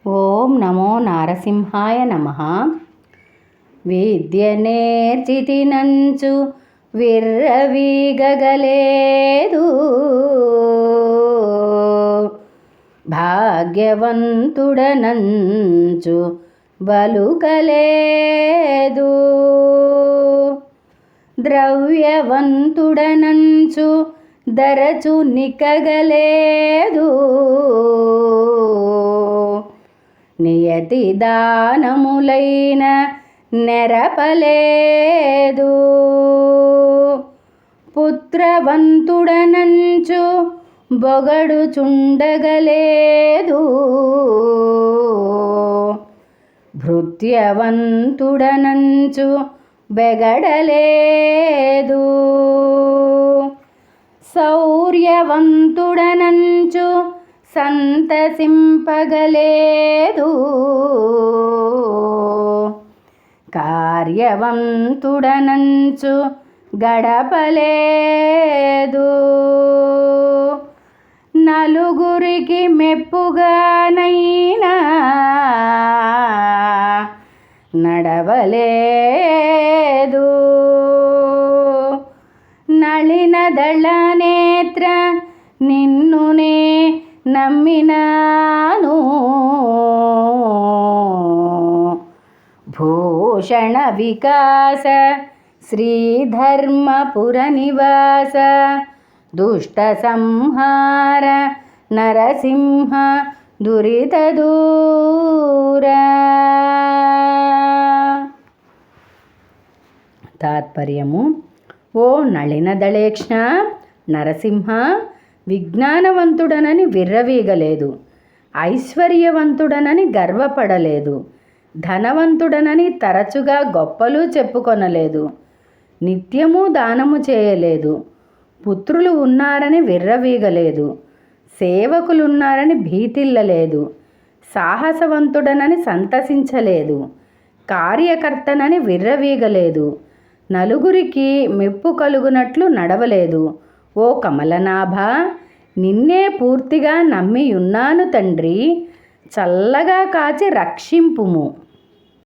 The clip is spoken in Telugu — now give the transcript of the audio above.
ఓం నమో నారసింహాయ నమః. విద్య నేర్చితినంచు విర్రవీగగలేదు, భాగ్యవంతుడనంచు బలుకలేదు, ద్రవ్యవంతుడనంచు దరచు నికగలేదు, నియతి దానములైన నెరపలేదు, పుత్రవంతుడనంచు బొగడుచుండగలేదు, భృత్యవంతుడనంచు బెగడలేదు, శౌర్యవంతుడనంచు సంతసింపగలేదు, కార్యవంతుడనంచు గడపలేదు, నలుగురికి మెప్పుగానైనా నడవలేదు, నళినదళ నేత్ర నిన్నునే నమ్మినాను, భూషణ వికాస శ్రీధర్మపుర నివాస, దుష్ట సంహార నరసింహ దురిత దూర. తాత్పర్యము: ఓ నళినదళేక్షణ నరసింహ, విజ్ఞానవంతుడనని విర్రవీగలేదు, ఐశ్వర్యవంతుడనని గర్వపడలేదు, ధనవంతుడనని తరచుగా గొప్పలు చెప్పుకొనలేదు, నిత్యము దానము చేయలేదు, పుత్రులు ఉన్నారని విర్రవీగలేదు, సేవకులున్నారని భీతిల్లలేదు, సాహసవంతుడనని సంతసించలేదు, కార్యకర్తనని విర్రవీగలేదు, నలుగురికి మెప్పు కలుగునట్లు నడవలేదు. ఓ కమలనాభ, నిన్నే పూర్తిగా నమ్మియున్నాను తండ్రి, చల్లగా కాచి రక్షింపుము.